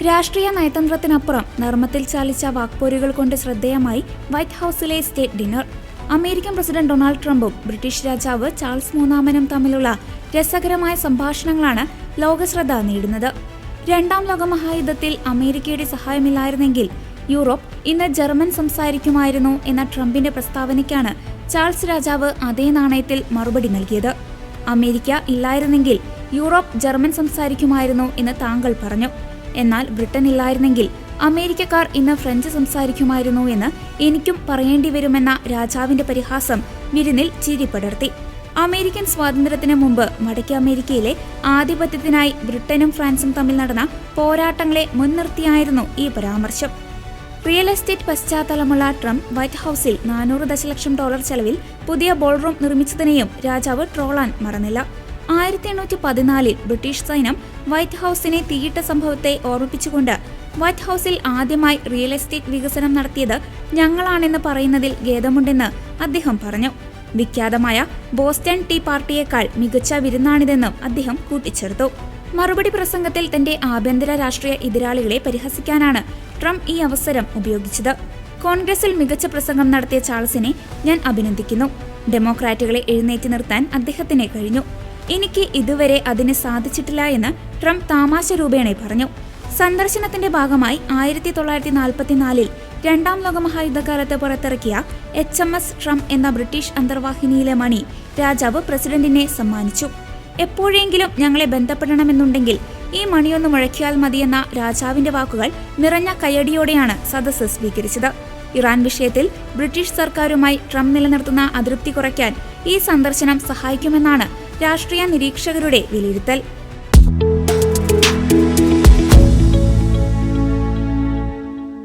രാഷ്ട്രീയ നയതന്ത്രത്തിനപ്പുറം നർമ്മത്തിൽ ചാലിച്ച വാക്പോരുകൾ കൊണ്ട് ശ്രദ്ധേയമായി വൈറ്റ് ഹൌസിലെ state dinner. American president Donald ട്രംപും ബ്രിട്ടീഷ് രാജാവ് ചാൾസ് മൂന്നാമനും തമ്മിലുള്ള രസകരമായ സംഭാഷണങ്ങളാണ് ലോകശ്രദ്ധ നേടുന്നത്. രണ്ടാം ലോകമഹായുദ്ധത്തിൽ അമേരിക്കയുടെ സഹായമില്ലായിരുന്നെങ്കിൽ യൂറോപ്പ് ഇന്ന് ജർമ്മൻ സംസാരിക്കുമായിരുന്നു എന്ന ട്രംപിന്റെ പ്രസ്താവനയ്ക്കാണ് ചാൾസ് രാജാവ് അതേ നാണയത്തിൽ മറുപടി നൽകിയത്. അമേരിക്ക ഇല്ലായിരുന്നെങ്കിൽ യൂറോപ്പ് ജർമ്മൻ സംസാരിക്കുമായിരുന്നു എന്ന് താങ്കൾ പറഞ്ഞു. എന്നാൽ ബ്രിട്ടൻ ഇല്ലായിരുന്നെങ്കിൽ അമേരിക്കക്കാർ ഇന്ന് ഫ്രഞ്ച് സംസാരിക്കുമായിരുന്നു എന്ന് എനിക്കും പറയേണ്ടി വരുമെന്ന രാജാവിന്റെ പരിഹാസം വിരുന്നിൽ ചിരി പടർത്തി. അമേരിക്കൻ സ്വാതന്ത്ര്യത്തിന് മുമ്പ് വടക്കേ അമേരിക്കയിലെ ആധിപത്യത്തിനായി ബ്രിട്ടനും ഫ്രാൻസും തമ്മിൽ നടന്ന പോരാട്ടങ്ങളെ മുൻനിർത്തിയായിരുന്നു ഈ പരാമർശം. റിയൽ എസ്റ്റേറ്റ് പശ്ചാത്തലമുള്ള ട്രംപ് വൈറ്റ് ഹൌസിൽ $400 ദശലക്ഷം ചെലവിൽ പുതിയ ബോൾറൂം നിർമ്മിച്ചതിനെയും രാജാവ് ട്രോളാൻ മറന്നില്ല. 1814 ബ്രിട്ടീഷ് സൈന്യം വൈറ്റ് ഹൌസിനെ തീയിട്ട സംഭവത്തെ ഓർമ്മിപ്പിച്ചുകൊണ്ട് വൈറ്റ് ഹൌസിൽ ആദ്യമായി റിയൽ എസ്റ്റേറ്റ് വികസനം നടത്തിയത് ഞങ്ങളാണെന്ന് പറയുന്നതിൽ ഖേദമുണ്ടെന്ന് അദ്ദേഹം പറഞ്ഞു. വിഖ്യാതമായ ബോസ്റ്റൺ ടീ പാർട്ടിയേക്കാൾ മികച്ച വിരുന്നാണിതെന്നും അദ്ദേഹം കൂട്ടിച്ചേർത്തു. മറുപടി പ്രസംഗത്തിൽ തന്റെ ആഭ്യന്തര രാഷ്ട്രീയ എതിരാളികളെ പരിഹസിക്കാനാണ് ട്രംപ് ഈ അവസരം ഉപയോഗിച്ചത്. കോൺഗ്രസിൽ മികച്ച പ്രസംഗം നടത്തിയ ചാൾസിനെ ഞാൻ അഭിനന്ദിക്കുന്നു. ഡെമോക്രാറ്റുകളെ എഴുന്നേറ്റ് നിർത്താൻ അദ്ദേഹത്തിന് കഴിഞ്ഞു. എനിക്ക് ഇതുവരെ അതിന് സാധിച്ചിട്ടില്ല എന്ന് ട്രംപ് തമാശ രൂപേണ പറഞ്ഞു. സന്ദർശനത്തിന്റെ ഭാഗമായി 1944 രണ്ടാം ലോകമഹായുദ്ധകാലത്ത് പുറത്തിറക്കിയ HMS ട്രംപ് എന്ന ബ്രിട്ടീഷ് അന്തർവാഹിനിയിലെ മണി രാജാവ് പ്രസിഡന്റിനെ സമ്മാനിച്ചു. എപ്പോഴെങ്കിലും ഞങ്ങളെ ബന്ധപ്പെടണമെന്നുണ്ടെങ്കിൽ ഈ മണിയൊന്ന് മുഴക്കിയാൽ മതിയെന്ന രാജാവിന്റെ വാക്കുകൾ നിറഞ്ഞ കയ്യടിയോടെയാണ് സദസ്സ് സ്വീകരിച്ചത്. ഇറാൻ വിഷയത്തിൽ ബ്രിട്ടീഷ് സർക്കാരുമായി ട്രംപ് നിലനിർത്തുന്ന അതൃപ്തി കുറയ്ക്കാൻ ഈ സന്ദർശനം സഹായിക്കുമെന്നാണ് രാഷ്ട്രീയ നിരീക്ഷകരുടെ വിലയിരുത്തൽ.